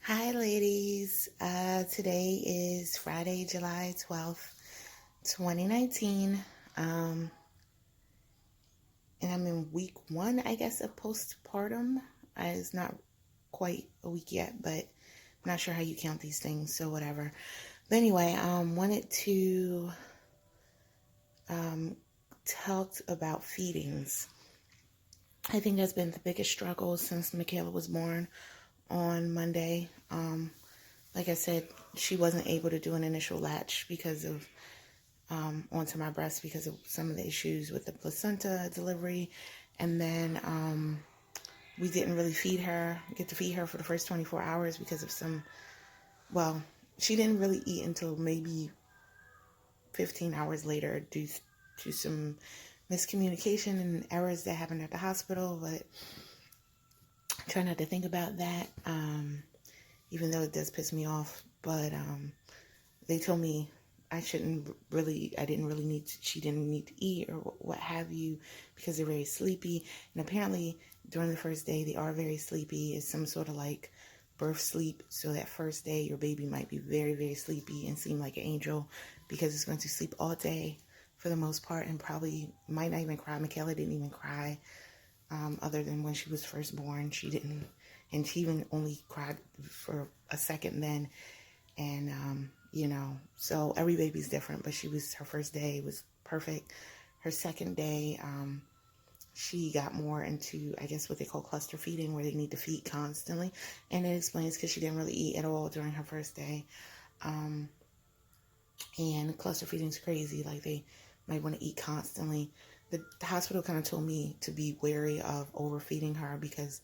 Hi, ladies. Today is Friday, July 12th, 2019. Um, and I'm in week one, I guess, of postpartum. It's not quite a week yet, but I'm not sure how you count these things, so whatever. But anyway, wanted to talk about feedings. I think that's been the biggest struggle since Michaela was born on Monday. Like I said, she wasn't able to do an initial latch because of onto my breast because of some of the issues with the placenta delivery. And then we didn't really get to feed her for the first 24 hours because of well, she didn't really eat until maybe 15 hours later due to some miscommunication and errors that happened at the hospital. But I try not to think about that, even though it does piss me off. But they told me she didn't really she didn't need to eat or what have you because they're very sleepy. And apparently during the first day, they are very sleepy. It's some sort of like birth sleep. So that first day, your baby might be very, very sleepy and seem like an angel because it's going to sleep all day for the most part and probably might not even cry. Michaela didn't even cry, other than when she was first born. She didn't, and she even only cried for a second then. And, so every baby's different, but her first day was perfect. Her second day, she got more into, I guess, what they call cluster feeding, where they need to feed constantly. And it explains because she didn't really eat at all during her first day. And cluster feeding is crazy. Like, they might want to eat constantly. The hospital kind of told me to be wary of overfeeding her because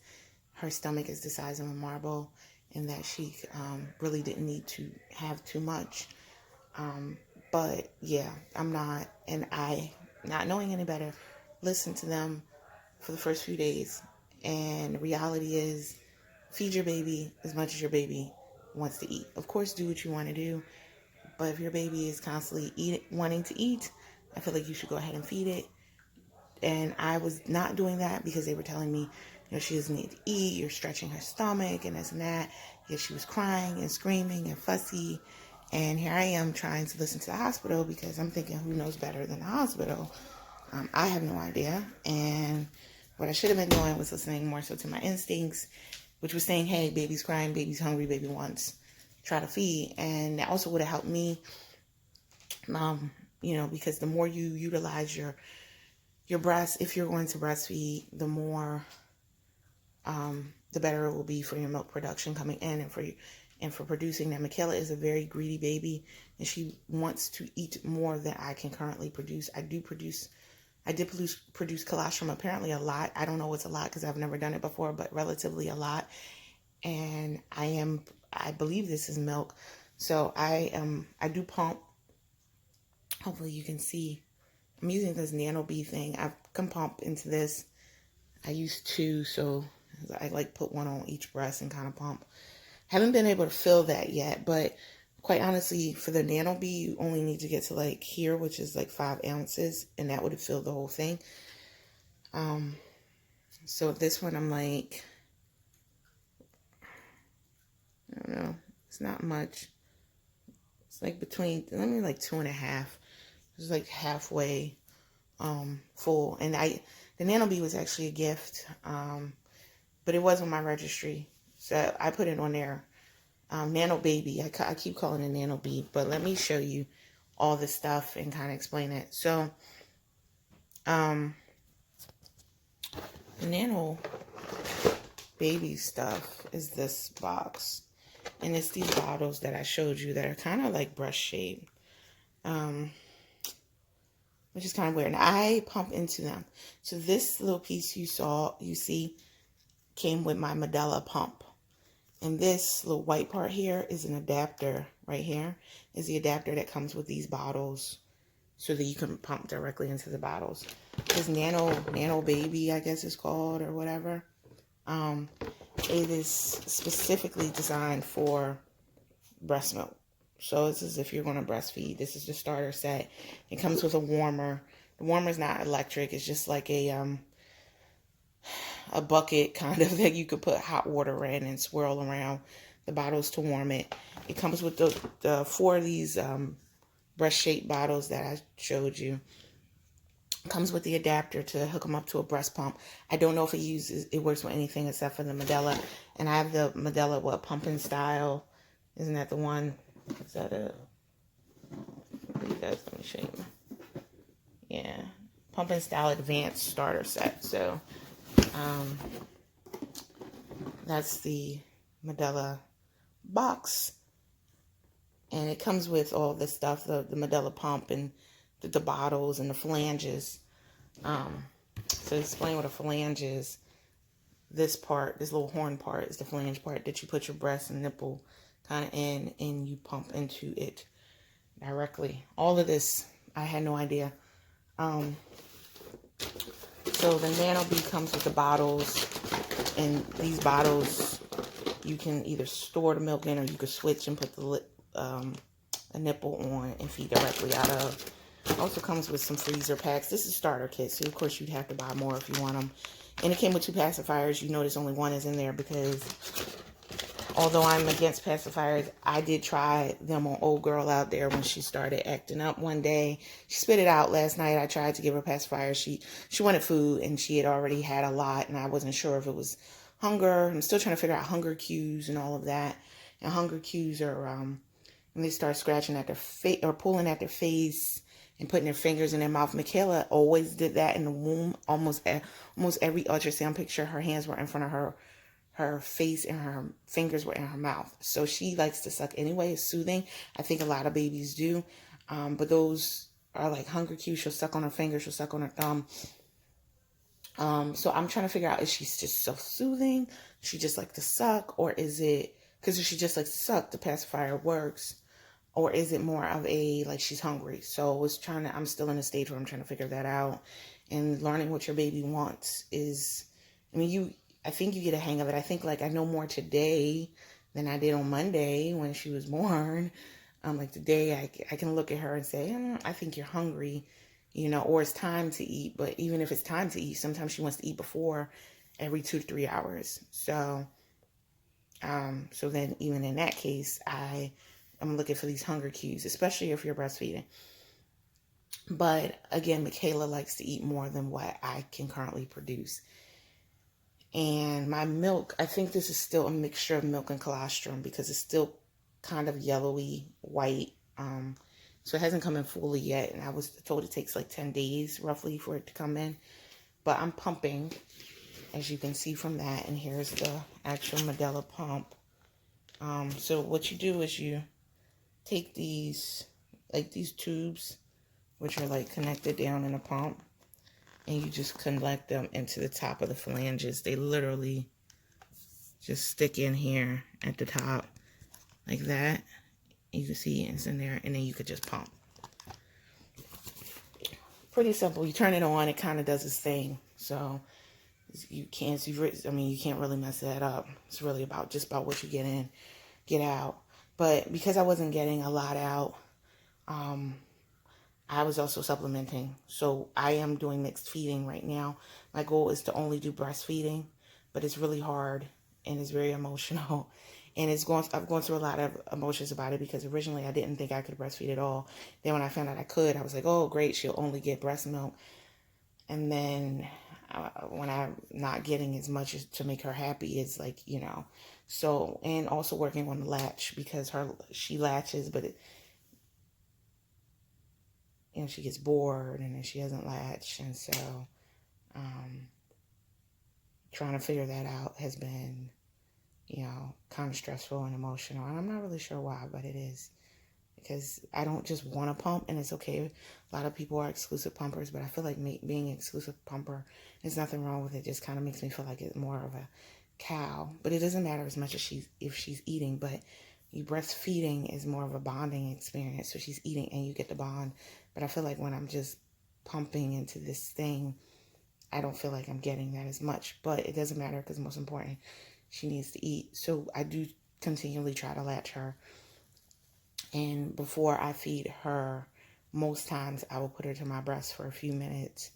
her stomach is the size of a marble and that she really didn't need to have too much. But yeah, I'm not, and not knowing any better, listened to them for the first few days. And the reality is, feed your baby as much as your baby wants to eat. Of course, do what you want to do. But if your baby is constantly wanting to eat, I feel like you should go ahead and feed it. And I was not doing that because they were telling me, she doesn't need to eat. You're stretching her stomach and this and that. Yet she was crying and screaming and fussy. And here I am trying to listen to the hospital because I'm thinking, who knows better than the hospital? I have no idea. And what I should have been doing was listening more so to my instincts, which was saying, hey, baby's crying, baby's hungry, baby wants, try to feed. And that also would have helped me, because the more you utilize your breast, if you're going to breastfeed, the more, the better it will be for your milk production coming in and for producing that. Michaela is a very greedy baby and she wants to eat more than I can currently produce. I did produce colostrum apparently a lot. I don't know what's a lot because I've never done it before, but relatively a lot. And I believe this is milk. So I do pump. Hopefully you can see. I'm using this nano bee thing. I can pump into this. I use two, so I like put one on each breast and kind of pump. Haven't been able to fill that yet, but quite honestly, for the nano bee, you only need to get to like here, which is like 5 ounces, and that would have filled the whole thing. So this one, I'm like, I don't know, it's not much. It's like between, let me like 2.5. It's like halfway full. And the nano bee was actually a gift, but it was on my registry, so I put it on there. Nano baby, I keep calling it nano bee, but let me show you all the stuff and kind of explain it. So, the nano baby stuff is this box, and it's these bottles that I showed you that are kind of like breast shaped, which is kind of weird. And I pump into them. So this little piece you see came with my Medela pump. And this little white part here is an adapter right here. Is the adapter that comes with these bottles so that you can pump directly into the bottles. This nano baby, I guess it's called, or whatever. It is specifically designed for breast milk. So this is if you're going to breastfeed. This is the starter set. It comes with a warmer. The warmer is not electric. It's just like a a bucket kind of that you could put hot water in and swirl around the bottles to warm it. It comes with the 4 of these breast shaped bottles that I showed you. It comes with the adapter to hook them up to a breast pump. I don't know if it works with anything except for the Medela. And I have the Medela, pumping style. Isn't that the one? Is that it? What do you guys, let me show you. Yeah. Pumping style advanced starter set. So, that's the Medela box. And it comes with all the stuff, the Medela pump and the bottles and the flanges. So explain what a flange is. This part, this little horn part, is the flange part that you put your breast and nipple kind of in, and you pump into it directly. All of this, I had no idea. So the Nano Bee comes with the bottles, and these bottles you can either store the milk in, or you could switch and put a nipple on and feed directly out of. Also comes with some freezer packs. This is starter kits, so of course you'd have to buy more if you want them. And it came with 2 pacifiers. You notice only one is in there because although I'm against pacifiers, I did try them on old girl out there when she started acting up one day. She spit it out last night. I tried to give her pacifier. She wanted food, and she had already had a lot, and I wasn't sure if it was hunger. I'm still trying to figure out hunger cues and all of that. And hunger cues are when they start scratching at their face or pulling at their face and putting their fingers in their mouth. Michaela always did that in the womb. Almost every ultrasound picture, her hands were in front of her face and her fingers were in her mouth. So she likes to suck anyway. It's soothing. I think a lot of babies do. But those are like hunger cues. She'll suck on her finger. She'll suck on her thumb. So I'm trying to figure out, is she just self-soothing? Does she just like to suck? Or is it, because if she just likes to suck, the pacifier works. Or is it more of a, like, she's hungry? So I'm still in a stage where I'm trying to figure that out. And learning what your baby wants is, I think you get a hang of it. I think, like, I know more today than I did on Monday when she was born. Like, today I can look at her and say, I think you're hungry, or it's time to eat. But even if it's time to eat, sometimes she wants to eat before every 2 to 3 hours. So then even in that case, I'm looking for these hunger cues, especially if you're breastfeeding. But again, Michaela likes to eat more than what I can currently produce. And my milk, I think this is still a mixture of milk and colostrum because it's still kind of yellowy white. So it hasn't come in fully yet. And I was told it takes like 10 days roughly for it to come in. But I'm pumping, as you can see from that. And here's the actual Medela pump. So what you do is you take these tubes, which are like connected down in a pump, and you just connect them into the top of the flanges. They literally just stick in here at the top like that. You can see it's in there, and then you could just pump. Pretty simple. You turn it on, it kind of does its thing. So you can't really mess that up. It's really just about what you get in, get out. But because I wasn't getting a lot out, I was also supplementing. So I am doing mixed feeding right now. My goal is to only do breastfeeding, but it's really hard and it's very emotional. And I've gone through a lot of emotions about it because originally I didn't think I could breastfeed at all. Then when I found out I could, I was like, oh, great, she'll only get breast milk. And then when I'm not getting as much as to make her happy, it's like, So, and also working on the latch because she latches, but she gets bored and then she doesn't latch. And so trying to figure that out has been, kind of stressful and emotional. And I'm not really sure why, but it is. Because I don't just want to pump, and it's okay. A lot of people are exclusive pumpers, but I feel like being an exclusive pumper, there's nothing wrong with it. It just kind of makes me feel like it's more of a cow. But it doesn't matter as much as if she's eating, but breastfeeding is more of a bonding experience. So she's eating and you get the bond. But I feel like when I'm just pumping into this thing, I don't feel like I'm getting that as much. But it doesn't matter because most important, she needs to eat. So I do continually try to latch her. And before I feed her, most times I will put her to my breast for a few minutes.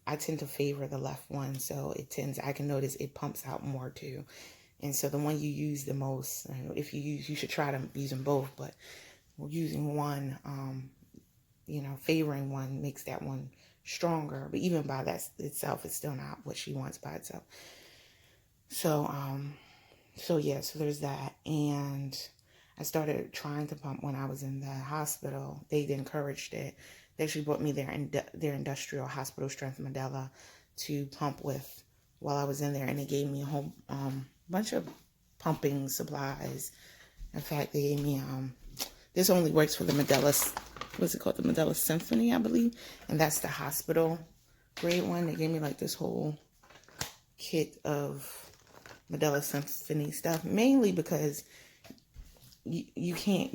I tend to favor the left one, so I can notice it pumps out more too. And so the one you use the most, if you should try to use them both, but using one, favoring one makes that one stronger. But even by that itself, it's still not what she wants by itself. So, so there's that. And I started trying to pump when I was in the hospital. They encouraged it. They actually brought me their industrial hospital strength Medela to pump with while I was in there, and they gave me a whole bunch of pumping supplies. In fact, they gave me this only works for the Medela. What's it called? The Medela Symphony, I believe, and that's the hospital grade one. They gave me like this whole kit of Medela Symphony stuff, mainly because you can't,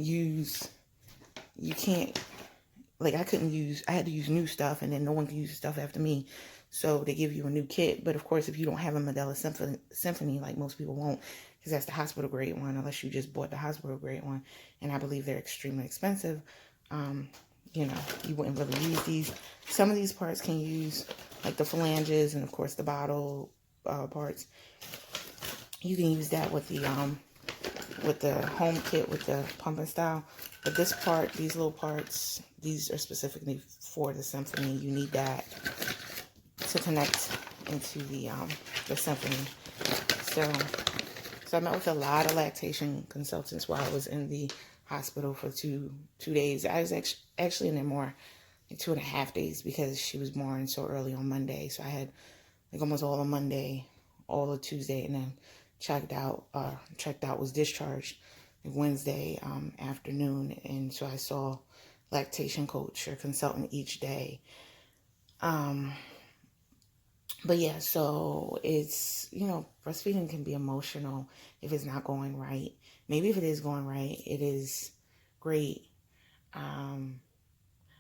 like I had to use new stuff, and then no one can use the stuff after me. So they give you a new kit. But of course, if you don't have a Medela Symphony, like most people won't, because that's the hospital grade one, unless you just bought the hospital grade one. And I believe they're extremely expensive. You wouldn't really use these. Some of these parts can use, like the phalanges and of course the bottle parts. You can use that with the home kit with the pumping style. But this part, these little parts, these are specifically for the Symphony. You need that to connect into the Symphony. So I met with a lot of lactation consultants while I was in the hospital for two days. I was actually in there more, like 2.5 days, because she was born so early on Monday. So I had like almost all of Monday, all of Tuesday, and then was discharged Wednesday afternoon. And so I saw lactation coach or consultant each day. But yeah, so it's, breastfeeding can be emotional if it's not going right. Maybe if it is going right, it is great. I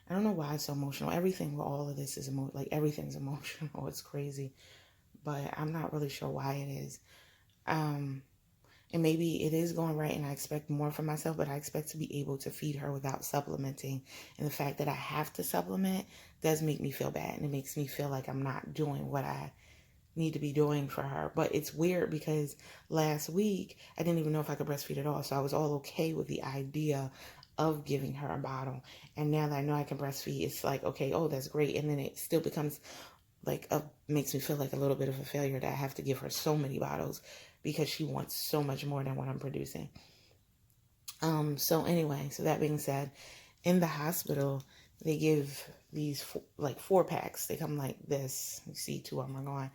don't know why it's so emotional. Everything with all of this is everything's emotional. It's crazy, but I'm not really sure why it is. And maybe it is going right and I expect more from myself, but I expect to be able to feed her without supplementing. And the fact that I have to supplement does make me feel bad. And it makes me feel like I'm not doing what I need to be doing for her. But it's weird because last week, I didn't even know if I could breastfeed at all. So I was all okay with the idea of giving her a bottle. And now that I know I can breastfeed, it's like, okay, oh, that's great. And then it still becomes makes me feel like a little bit of a failure that I have to give her so many bottles because she wants so much more than what I'm producing. So anyway, so that being said, in the hospital, they give these 4 packs. They come like this. You see 2 of them are gone.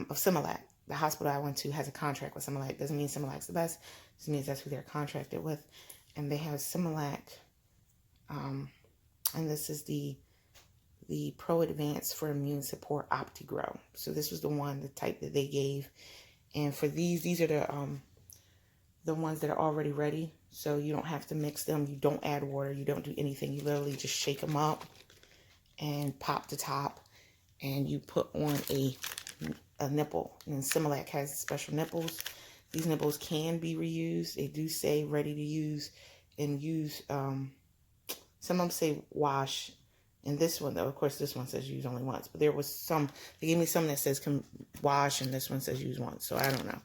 Of Similac. The hospital I went to has a contract with Similac. Doesn't mean Similac's the best. Just means that's who they're contracted with. And they have Similac. And this is the Pro Advance for Immune Support OptiGrow. So this was the type that they gave. And for these are the ones that are already ready. So you don't have to mix them. You don't add water. You don't do anything. You literally just shake them up and pop the top. And you put on a nipple. And Similac has special nipples. These nipples can be reused. They do say ready to use and use. Some of them say wash. And this one, though, of course, this one says use only once. But there was some, they gave me some that says can wash, and this one says use once. So I don't know.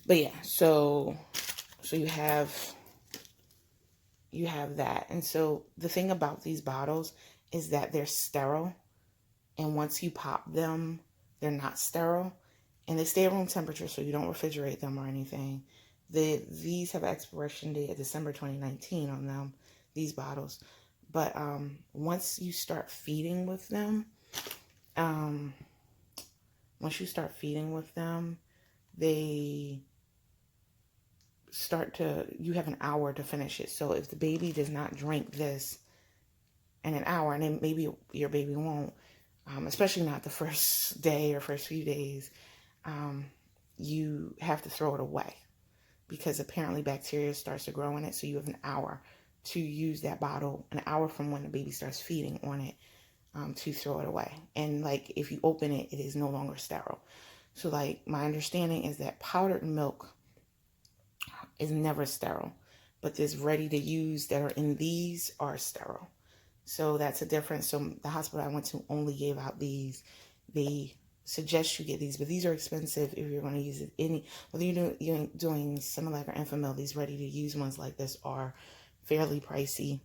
But yeah, so you have that. And so the thing about these bottles is that they're sterile. And once you pop them, they're not sterile. And they stay at room temperature, so you don't refrigerate them or anything. These have expiration date of December 2019 on them. These bottles. But once you start feeding with them, they start to, you have an hour to finish it. So if the baby does not drink this in an hour, and then maybe your baby won't, especially not the first day or first few days, you have to throw it away. Because apparently bacteria starts to grow in it. So you have an hour to use that bottle, an hour from when the baby starts feeding on it, to throw it away. And if you open it, it is no longer sterile. So my understanding is that powdered milk is never sterile. But this ready to use that are in these are sterile. So that's a difference. So the hospital I went to only gave out these. They suggest you get these, but these are expensive if you're going to use it. Whether you're doing Similac or Enfamil, these ready to use ones like this are fairly pricey.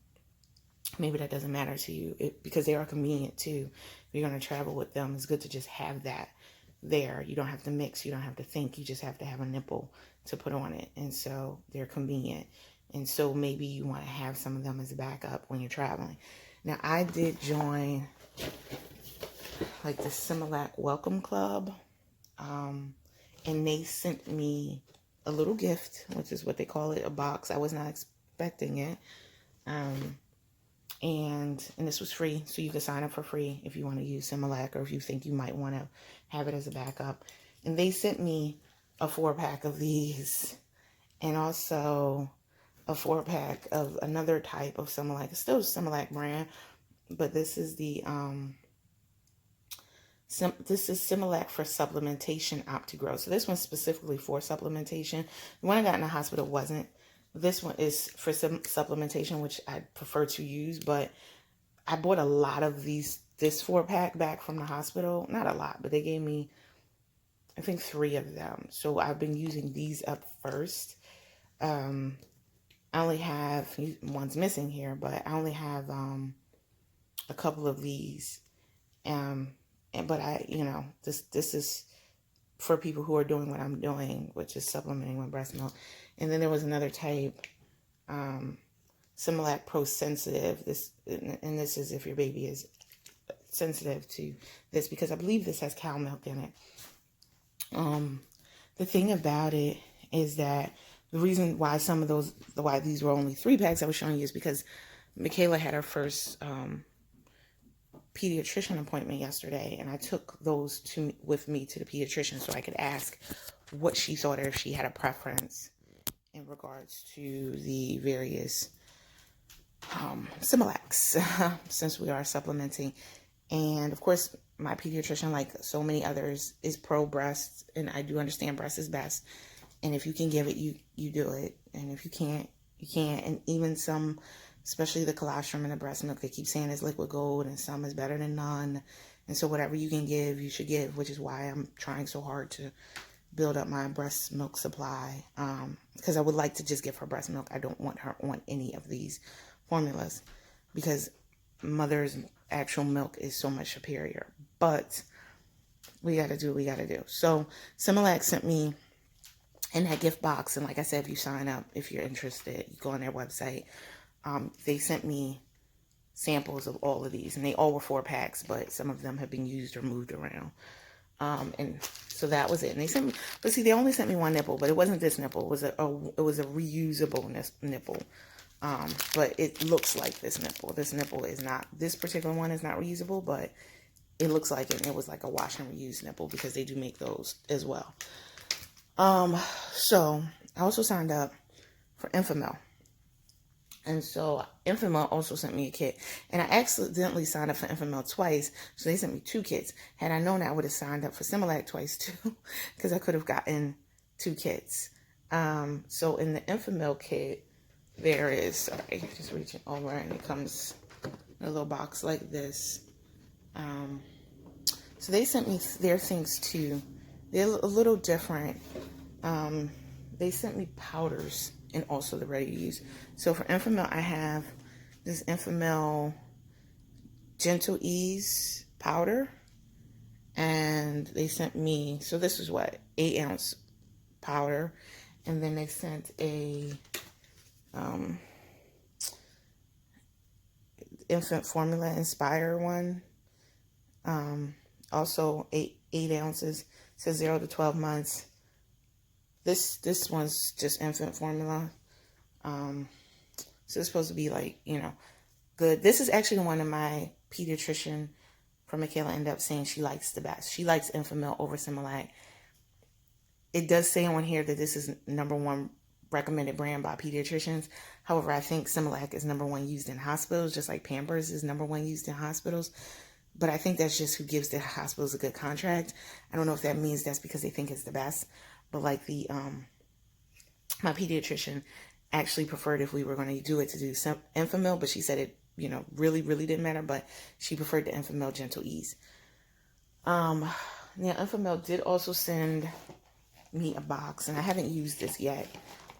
Maybe that doesn't matter to you because they are convenient too. If you're going to travel with them, it's good to just have that there. You don't have to mix. You don't have to think. You just have to have a nipple to put on it. And so they're convenient. And so maybe you want to have some of them as a backup when you're traveling. Now, I did join like the Similac Welcome Club. And they sent me a little gift, which is what they call it, a box. I was not expecting it. And this was free, so you can sign up for free if you want to use Similac or if you think you might want to have it as a backup. And they sent me a 4-pack of these and also a 4-pack of another type of Similac. It's still a Similac brand, but this is the this is Similac for supplementation OptiGrow. So this one's specifically for supplementation. The one I got in the hospital wasn't. This one is for some supplementation, which I prefer to use, but I bought a lot of this 4-pack back from the hospital. Not a lot, but they gave me, I think, 3 of them. So I've been using these up first. I only have, one's missing here, but I only have a couple of these. But this is for people who are doing what I'm doing, which is supplementing with breast milk. And then there was another type, Similac Pro Sensitive. This is if your baby is sensitive to this, because I believe this has cow milk in it. The thing about it is that the reason why why these were only 3 packs I was showing you is because Michaela had her first pediatrician appointment yesterday, and I took those with me to the pediatrician so I could ask what she thought, or if she had a preference in regards to the various Similacs, since we are supplementing. And of course, my pediatrician, like so many others, is pro breast, and I do understand breast is best. And if you can give it, you do it. And if you can't, you can't. And even some, especially the colostrum and the breast milk, they keep saying is liquid gold, and some is better than none. And so whatever you can give, you should give, which is why I'm trying so hard to build up my breast milk supply, because I would like to just give her breast milk. I don't want her on any of these formulas because mother's actual milk is so much superior. But we got to do what we got to do. So Similac sent me in that gift box, and like I said, if you sign up, if you're interested, you go on their website. They sent me samples of all of these, and they all were 4 packs, but some of them have been used or moved around. And so that was it. And they sent me, but see, they only sent me 1 nipple, but it wasn't this nipple. It was a reusable nipple. But it looks like this nipple. This nipple is not, this particular one is not reusable, but it looks like it. And it was like a wash and reuse nipple, because they do make those as well. So I also signed up for Enfamil. And so Enfamil also sent me a kit. And I accidentally signed up for Enfamil twice, so they sent me 2 kits. Had I known, I would have signed up for Similac twice too, because I could have gotten 2 kits. So in the Enfamil kit, there is, sorry, just reaching over, and it comes in a little box like this. So they sent me their things too. They're a little different. They sent me powders and also the ready to use. So for Enfamil, I have this Enfamil Gentle Ease powder, and they sent me, so this is what, 8-ounce powder, and then they sent a infant formula Inspire one, also 8 ounces, says 0 to 12 months. This one's just infant formula. So it's supposed to be like, good. This is actually the one that my pediatrician for Michaela ended up saying she likes the best. She likes Enfamil over Similac. It does say on here that this is #1 recommended brand by pediatricians. However, I think Similac is #1 used in hospitals, just like Pampers is #1 used in hospitals. But I think that's just who gives the hospitals a good contract. I don't know if that means that's because they think it's the best. But like my pediatrician actually preferred, if we were going to do Enfamil, but she said really, really didn't matter, but she preferred the Enfamil Gentle Ease. Now, Enfamil did also send me a box, and I haven't used this yet,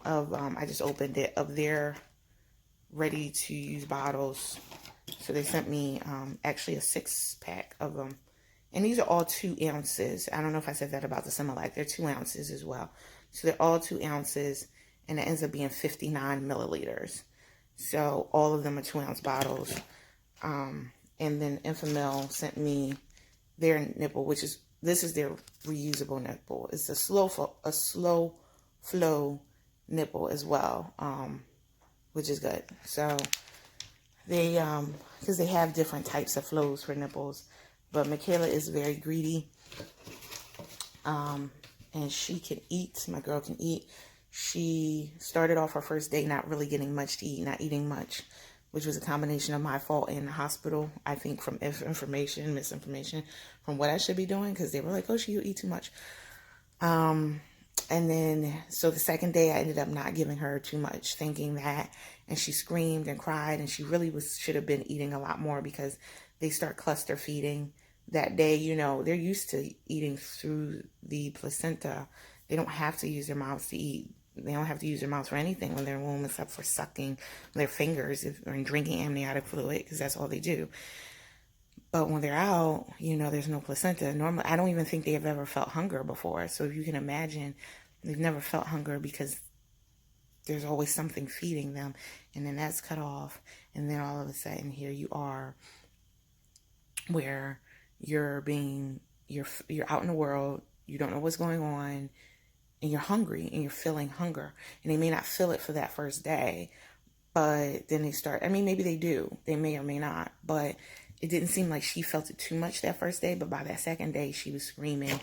I just opened it, of their ready-to-use bottles. So they sent me actually a 6-pack of them. And these are all 2 ounces. I don't know if I said that about the Similac. They're 2 ounces as well. So they're all 2 ounces, and it ends up being 59 milliliters. So all of them are 2-ounce bottles. And then Enfamil sent me their nipple, this is their reusable nipple. It's a slow flow nipple as well, which is good. So they, because they have different types of flows for nipples, but Michaela is very greedy, and she can eat. My girl can eat. She started off her first day not really getting much to eat, not eating much, which was a combination of my fault in the hospital, I think, from misinformation from what I should be doing, because they were like, oh, you eat too much. And then, so the second day I ended up not giving her too much, thinking that, and she screamed and cried, and she really should have been eating a lot more, because they start cluster feeding that day. They're used to eating through the placenta. They don't have to use their mouths to eat. They don't have to use their mouths for anything when they're in womb, except for sucking their fingers or drinking amniotic fluid, because that's all they do. But when they're out, there's no placenta. Normally, I don't even think they have ever felt hunger before. So if you can imagine, they've never felt hunger because there's always something feeding them. And then that's cut off. And then all of a sudden, here you are, where you're out in the world, you don't know what's going on, and you're hungry, and you're feeling hunger. And they may not feel it for that first day, but then they start, maybe they do. They may or may not, but it didn't seem like she felt it too much that first day, but by that second day, she was screaming,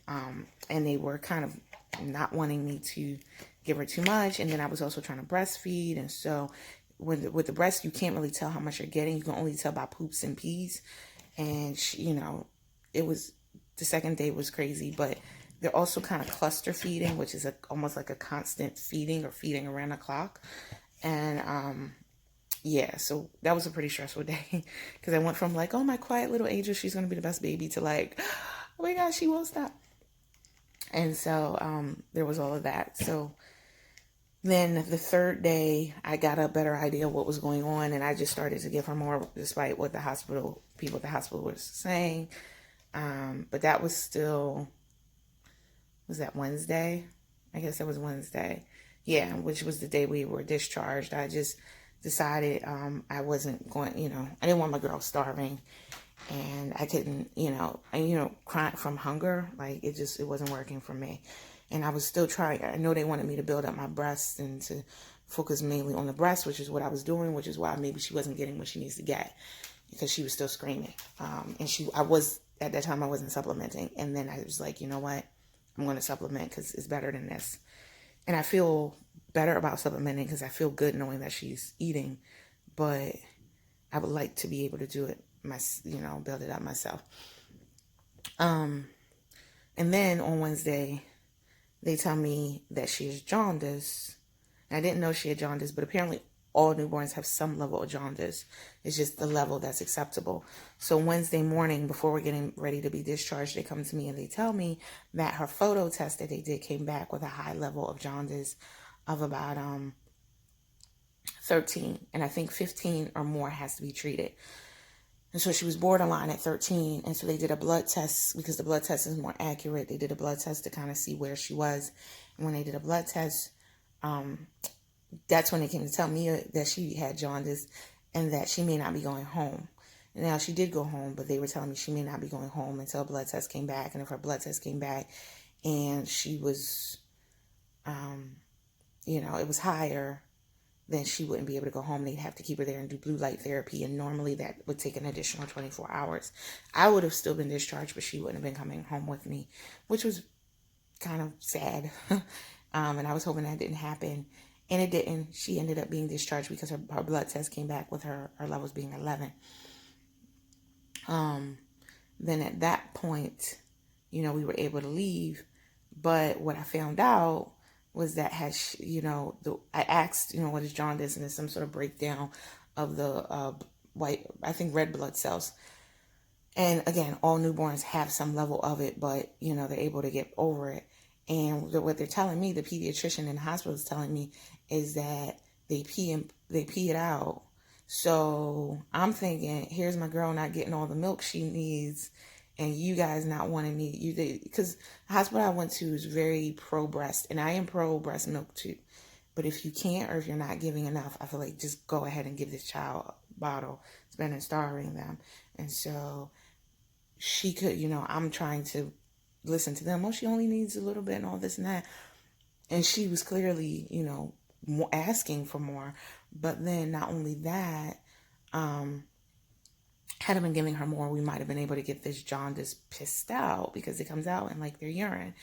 and they were kind of not wanting me to give her too much, and then I was also trying to breastfeed, and so with the breast, you can't really tell how much you're getting. You can only tell by poops and pees, and she, the second day was crazy, but they're also kind of cluster feeding, which is almost like a constant feeding, or feeding around the clock, and yeah, so that was a pretty stressful day, because I went from like, oh, my quiet little angel, she's going to be the best baby, to like, oh my gosh, she won't stop. And so there was all of that. So then the third day, I got a better idea of what was going on, and I just started to give her more, despite what people at the hospital were saying. But that was still, was that Wednesday? I guess that was Wednesday. Yeah, which was the day we were discharged. I just decided I wasn't going, I didn't want my girl starving, and I couldn't, crying from hunger. Like, it wasn't working for me. And I was still trying. I know they wanted me to build up my breasts and to focus mainly on the breast, which is what I was doing, which is why maybe she wasn't getting what she needs to get, because she was still screaming. At that time, I wasn't supplementing. And then I was like, you know what? I'm going to supplement, because it's better than this. And I feel better about supplementing, because I feel good knowing that she's eating, but I would like to be able to do it build it up myself. And then on Wednesday, they tell me that she has jaundice. And I didn't know she had jaundice, but apparently all newborns have some level of jaundice. It's just the level that's acceptable. So Wednesday morning, before we're getting ready to be discharged, they come to me and they tell me that her photo test that they did came back with a high level of jaundice of about 13. And I think 15 or more has to be treated. And so she was borderline at 13. And so they did a blood test, because the blood test is more accurate. They did a blood test to kind of see where she was. And when they did a blood test, that's when they came to tell me that she had jaundice and that she may not be going home. Now, she did go home, but they were telling me she may not be going home until a blood test came back. And if her blood test came back and she was, it was higher, then she wouldn't be able to go home. They'd have to keep her there and do blue light therapy. And normally that would take an additional 24 hours. I would have still been discharged, but she wouldn't have been coming home with me, which was kind of sad. And I was hoping that didn't happen. And it didn't. She ended up being discharged because her blood test came back with her levels being 11. Then at that point, we were able to leave. But what I found out was that I asked, what is jaundice? And there's some sort of breakdown of the red blood cells. And again, all newborns have some level of it, but they're able to get over it. And what they're telling me, the pediatrician in the hospital is telling me, is that they pee it out. So I'm thinking, here's my girl not getting all the milk she needs, and you guys not wanting me, because the hospital I went to is very pro breast, and I am pro breast milk too. But if you can't, or if you're not giving enough, I feel like just go ahead and give this child a bottle. It's better than starving them. And so she could, I'm trying to listen to them. Oh, she only needs a little bit and all this and that. And she was clearly, asking for more. But then not only that, had I been giving her more, we might have been able to get this jaundice pissed out, because it comes out in like their urine,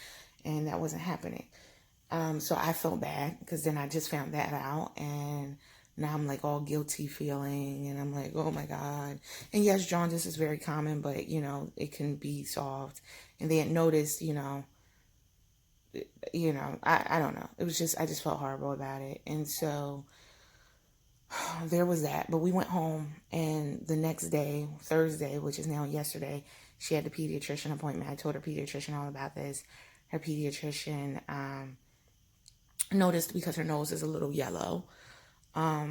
and that wasn't happening. So I felt bad, because then I just found that out, and now I'm like all guilty feeling, and I'm like, oh my God. And yes, jaundice is very common, but it can be solved. And they had noticed, I don't know. It was just, I just felt horrible about it. And so there was that. But we went home, and the next day, Thursday, which is now yesterday, she had the pediatrician appointment. I told her pediatrician all about this. Her pediatrician noticed, because her nose is a little yellow. I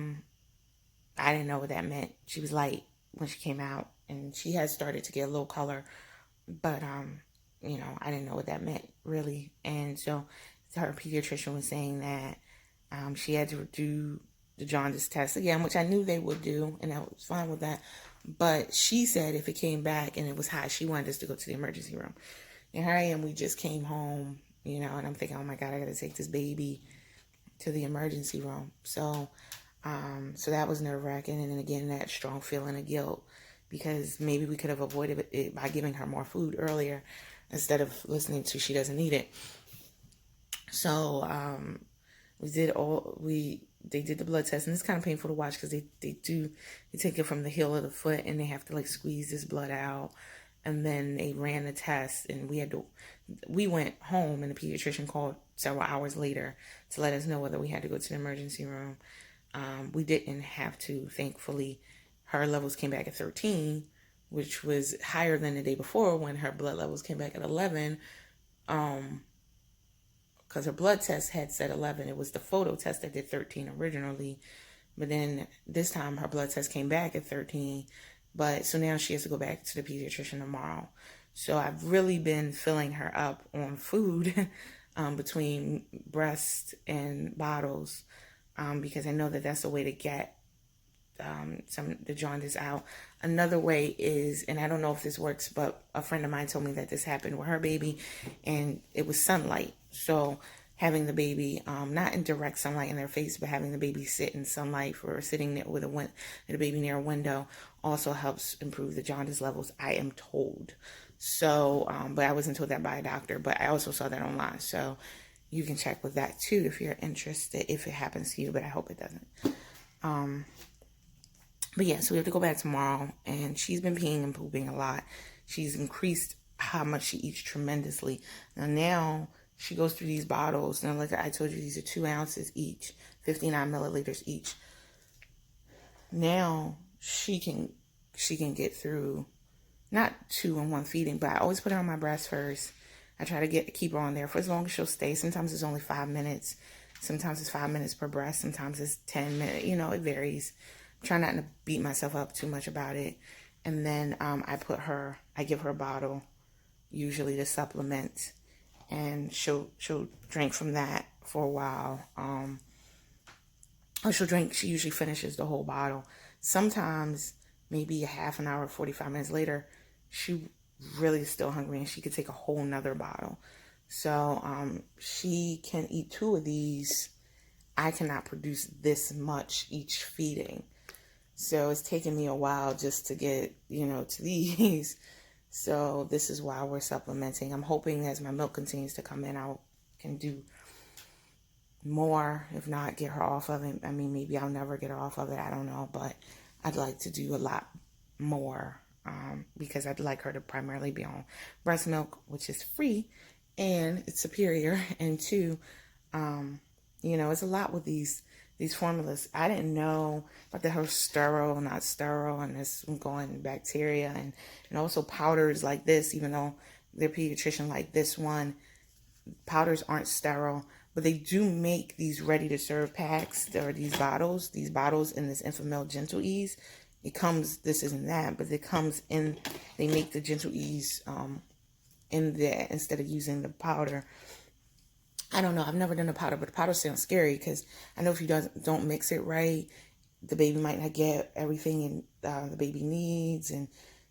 didn't know what that meant. She was light when she came out, and she had started to get a little color, but I didn't know what that meant really. And so her pediatrician was saying that she had to do the jaundice test again, which I knew they would do, and I was fine with that. But she said if it came back and it was high, she wanted us to go to the emergency room. And here I am, we just came home, and I'm thinking, oh my God, I got to take this baby to the emergency room. So that was nerve-wracking. And then again, that strong feeling of guilt, because maybe we could have avoided it by giving her more food earlier instead of listening to she doesn't need it. So they did the blood test, and it's kind of painful to watch, because they take it from the heel of the foot, and they have to like squeeze this blood out. And then they ran the test, and we went home, and the pediatrician called several hours later to let us know whether we had to go to the emergency room. We didn't have to, thankfully. Her levels came back at 13, which was higher than the day before when her blood levels came back at 11. Because her blood test had said 11. It was the photo test that did 13 originally. But then this time her blood test came back at 13. But so now she has to go back to the pediatrician tomorrow. So I've really been filling her up on food between breast and bottles, because I know that that's a way to get the jaundice out. Another way is, and I don't know if this works, but a friend of mine told me that this happened with her baby, and it was sunlight. So having the baby, not in direct sunlight in their face, but having the baby sit in sunlight, for sitting there with the baby near a window, also helps improve the jaundice levels, I am told. So, but I wasn't told that by a doctor, but I also saw that online. So you can check with that too if you're interested, if it happens to you, but I hope it doesn't. But yeah, so we have to go back tomorrow, and she's been peeing and pooping a lot. She's increased how much she eats tremendously. Now she goes through these bottles. Now, like I told you, these are 2 ounces each, 59 milliliters each. Now she can get through, not 2 in one feeding, but I always put her on my breast first. I try to keep her on there for as long as she'll stay. Sometimes it's only 5 minutes. Sometimes it's 5 minutes per breast. Sometimes it's 10 minutes. It varies. Try not to beat myself up too much about it. And then I give her a bottle, usually to supplement, and she'll drink from that for a while. She usually finishes the whole bottle. Sometimes maybe a half an hour, 45 minutes later, she really is still hungry, and she could take a whole nother bottle. So she can eat 2 of these. I cannot produce this much each feeding. So it's taken me a while just to get, to these. So this is why we're supplementing. I'm hoping as my milk continues to come in, I can do more. If not, get her off of it. I mean, maybe I'll never get her off of it. I don't know. But I'd like to do a lot more, because I'd like her to primarily be on breast milk, which is free and it's superior. And 2, it's a lot with these these formulas. I didn't know about the whole sterile, not sterile, and this going bacteria, and also powders like this, even though they're pediatrician like this one, powders aren't sterile, but they do make these ready to serve packs. There are these bottles in this Infamil Gentle Ease. It comes, this isn't that, but it comes in, they make the Gentle Ease in there instead of using the powder. I don't know, I've never done a powder, but the powder sounds scary because I know if you don't mix it right, the baby might not get everything the baby needs, and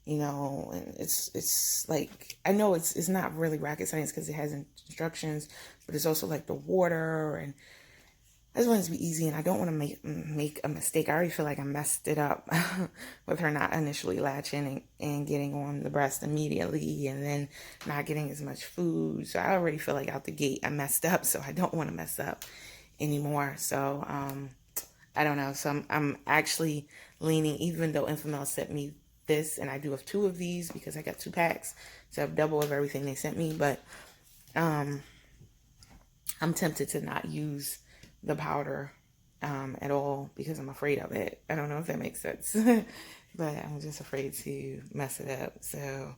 and it's like, I know it's not really rocket science because it has instructions, but it's also like the water, and I just want it to be easy, and I don't want to make a mistake. I already feel like I messed it up with her not initially latching and getting on the breast immediately, and then not getting as much food. So I already feel like out the gate I messed up, so I don't want to mess up anymore. So I don't know. So I'm actually leaning, even though Infamil sent me this, and I do have 2 of these because I got 2 packs, so I have double of everything they sent me, but I'm tempted to not use the powder at all because I'm afraid of it. I don't know if that makes sense, but I'm just afraid to mess it up. So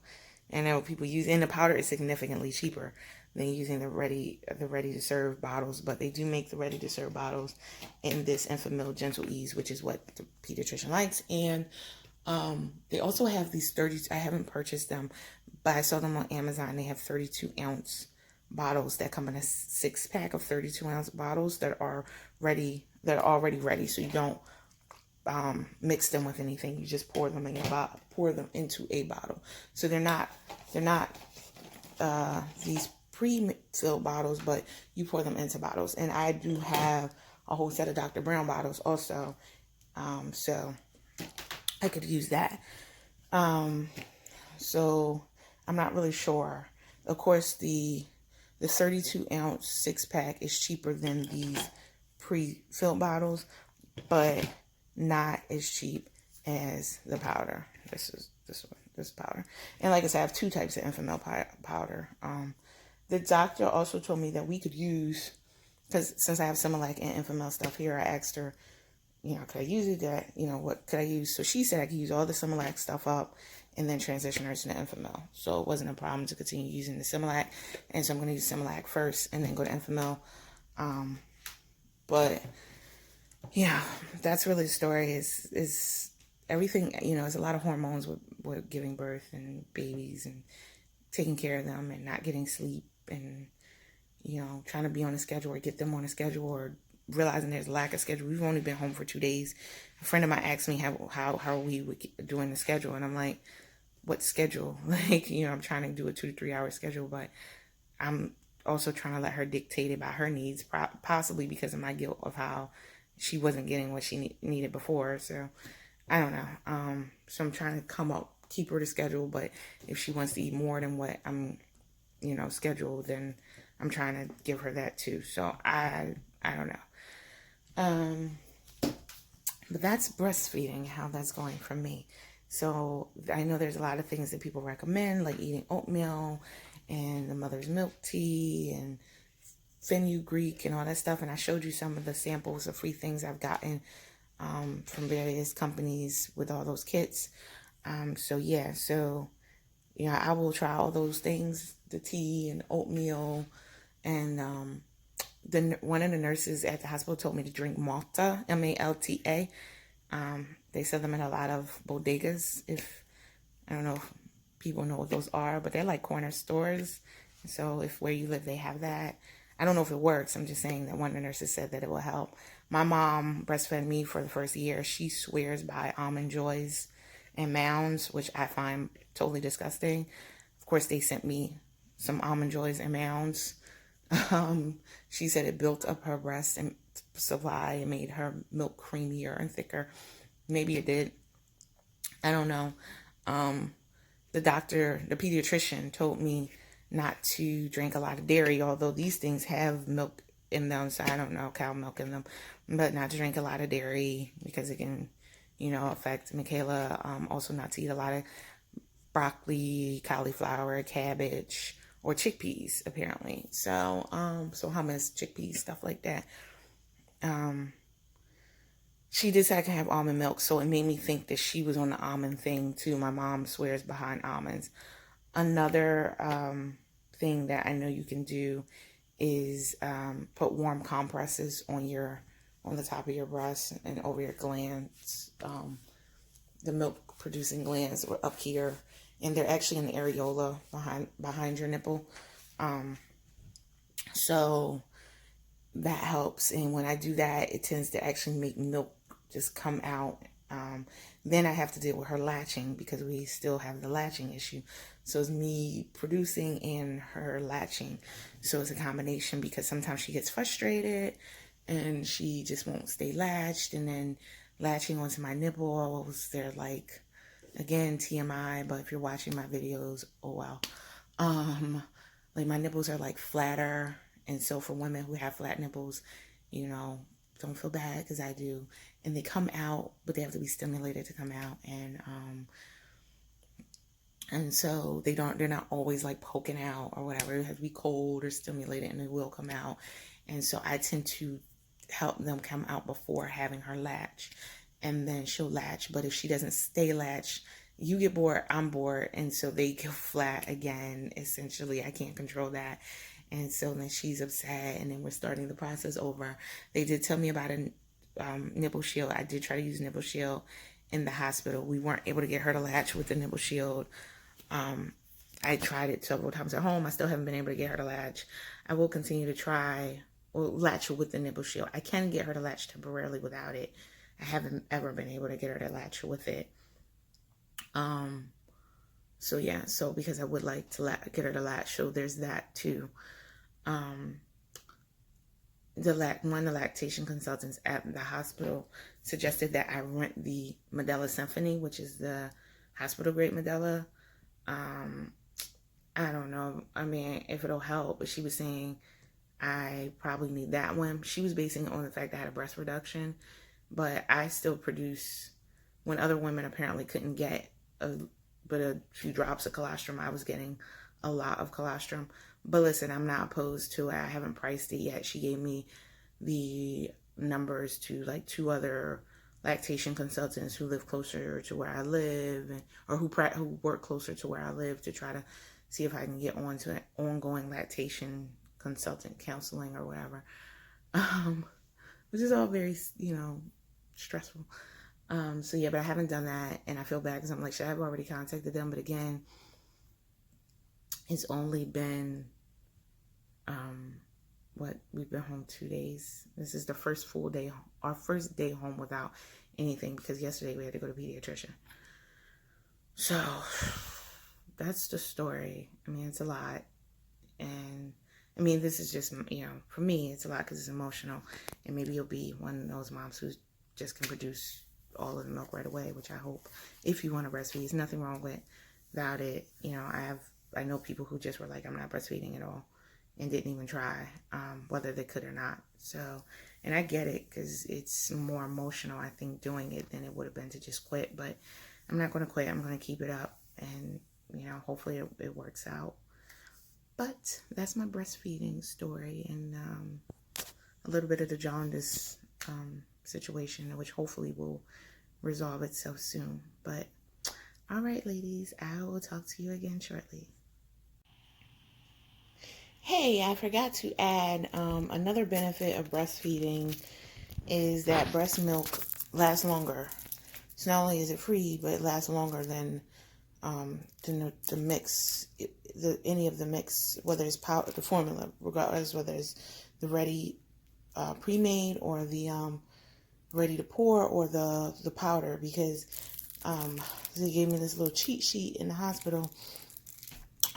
I know people use, and the powder is significantly cheaper than using the ready to serve bottles, but they do make the ready to serve bottles in this Infamil Gentle Ease, which is what the pediatrician likes. And they also have these 30, I haven't purchased them, but I saw them on Amazon. They have 32-ounce bottles that come in a 6-pack of 32-ounce bottles that are already ready, so you don't mix them with anything. You just pour them into a bottle. So they're not these pre-filled bottles, but you pour them into bottles. And I do have a whole set of Dr. Brown bottles also, so I could use that. So I'm not really sure. Of course, the 32-ounce 6-pack is cheaper than these pre-filled bottles, but not as cheap as the powder. This powder. And like I said, I have 2 types of Infamil powder. The doctor also told me that we could use, because since I have Similac and Infamil stuff here, I asked her, could I use it? What could I use? So she said I could use all the Similac stuff up and then transition her to the Infamil. So it wasn't a problem to continue using the Similac. And so I'm going to use Similac first and then go to Infamil. But yeah, that's really the story. Is everything, it's a lot of hormones with giving birth and babies and taking care of them and not getting sleep and, trying to be on a schedule or get them on a schedule, or realizing there's a lack of schedule. We've only been home for 2 days. A friend of mine asked me how are we doing the schedule, and I'm like, what schedule? Like, I'm trying to do a 2 to 3 hour schedule, but I'm also trying to let her dictate it by her needs, possibly because of my guilt of how she wasn't getting what she needed before. So I don't know. So I'm trying to keep her to schedule, but if she wants to eat more than what I'm, scheduled, then I'm trying to give her that too. So I don't know. But that's breastfeeding, how that's going for me. So I know there's a lot of things that people recommend, like eating oatmeal and the mother's milk tea and fenugreek and all that stuff. And I showed you some of the samples of free things I've gotten from various companies with all those kits. So I will try all those things, the tea and oatmeal. And one of the nurses at the hospital told me to drink Malta, Malta. They sell them in a lot of bodegas. I don't know if people know what those are, but they're like corner stores. So if where you live they have that, I don't know if it works. I'm just saying that one of the nurses said that it will help. My mom breastfed me for the first year. She swears by Almond Joys and Mounds, which I find totally disgusting. Of course, they sent me some Almond Joys and Mounds. She said it built up her breast and supply and made her milk creamier and thicker. Maybe it did. I don't know. The pediatrician told me not to drink a lot of dairy, although these things have milk in them, so I don't know, cow milk in them, but not to drink a lot of dairy because it can, affect Michaela. Also not to eat a lot of broccoli, cauliflower, cabbage, or chickpeas, apparently. So hummus, chickpeas, stuff like that. she did say I can have almond milk, so it made me think that she was on the almond thing too. My mom swears behind almonds. Another thing that I know you can do is put warm compresses on the top of your breast and over your glands, the milk producing glands are up here, and they're actually in the areola behind your nipple. So that helps, and when I do that, it tends to actually make milk just come out. Then I have to deal with her latching because we still have the latching issue. So it's me producing and her latching. So it's a combination because sometimes she gets frustrated and she just won't stay latched, and then latching onto my nipples. They're like, again, TMI, but if you're watching my videos, oh wow. Like my nipples are like flatter, and so for women who have flat nipples, you know, don't feel bad because I do. And they come out, but they have to be stimulated to come out, and so they're not always like poking out or whatever. It has to be cold or stimulated, and they will come out. And so I tend to help them come out before having her latch, and then she'll latch. But if she doesn't stay latched, you get bored, I'm bored, and so they go flat again. Essentially, I can't control that. And so then she's upset, and then we're starting the process over. They did tell me about a nipple shield. I did try to use nipple shield in the hospital. We weren't able to get her to latch with the nipple shield. I tried it several times at home. I still haven't been able to get her to latch. I will continue to try latch with the nipple shield. I can get her to latch temporarily without it. I haven't ever been able to get her to latch with it. So yeah, so because I would like to get her to latch, so there's that too. One of the lactation consultants at the hospital suggested that I rent the Medela Symphony, which is the hospital grade Medela. I don't know. I mean, if it'll help, but she was saying I probably need that one. She was basing it on the fact that I had a breast reduction, but I still produce, when other women apparently couldn't get but a few drops of colostrum, I was getting a lot of colostrum. But listen, I'm not opposed to it. I haven't priced it yet. She gave me the numbers to like 2 other lactation consultants who live closer to where I live, or who work closer to where I live, to try to see if I can get on to an ongoing lactation consultant counseling or whatever. Which is all very, stressful. So yeah, but I haven't done that, and I feel bad because I'm like, should I have already contacted them? But again, it's only been, we've been home 2 days. This is the first full day, our first day home without anything, because yesterday we had to go to pediatrician. So that's the story. I mean, it's a lot. And I mean, this is just, for me, it's a lot because it's emotional. And maybe you'll be one of those moms who just can produce all of the milk right away, which I hope. If you want to breastfeed, there's nothing wrong without it. I know people who just were like, I'm not breastfeeding at all, and didn't even try, whether they could or not. So, and I get it, because it's more emotional, I think, doing it than it would have been to just quit. But I'm not going to quit. I'm going to keep it up, and hopefully it works out. But that's my breastfeeding story, and a little bit of the jaundice situation, which hopefully will resolve itself soon. But all right, ladies, I will talk to you again shortly. Hey, I forgot to add another benefit of breastfeeding is that breast milk lasts longer. So not only is it free, but it lasts longer than the mix, any of the mix, whether it's powder, the formula, regardless whether it's the ready pre-made or the ready to pour or the powder, because they gave me this little cheat sheet in the hospital.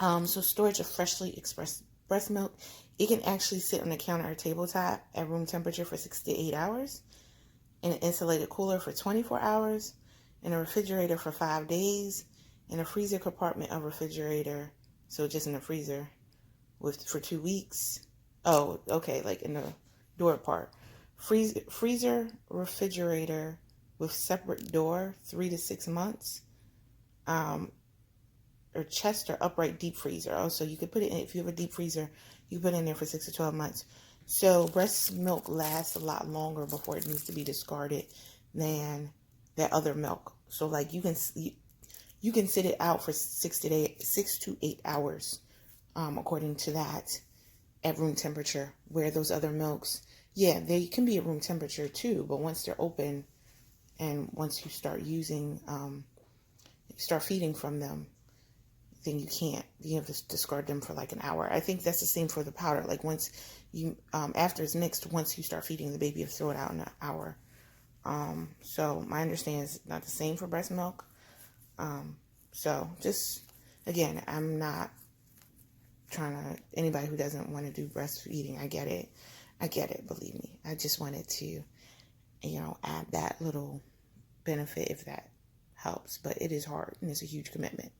So storage of freshly expressed breast milk, it can actually sit on the counter or tabletop at room temperature for 6 to 8 hours, in an insulated cooler for 24 hours, in a refrigerator for 5 days, in a freezer compartment of refrigerator, so just in the freezer, for 2 weeks. Oh, okay, like in the door part. Freezer, refrigerator with separate door, 3 to 6 months. Or chest or upright deep freezer. Also, you could put it in, if you have a deep freezer, you put it in there for 6 to 12 months. So breast milk lasts a lot longer before it needs to be discarded than that other milk. So like you can sit it out for 6 to 8 hours, according to that, at room temperature, where those other milks, yeah, they can be at room temperature too, but once they're open and once you start start feeding from them, then you can't. You have to discard them for like an hour. I think that's the same for the powder. Like once you, after it's mixed, once you start feeding the baby, you throw it out in an hour. So my understanding is not the same for breast milk. So just, again, I'm not trying to, anybody who doesn't want to do breastfeeding, I get it, believe me. I just wanted to, add that little benefit if that helps, but it is hard and it's a huge commitment.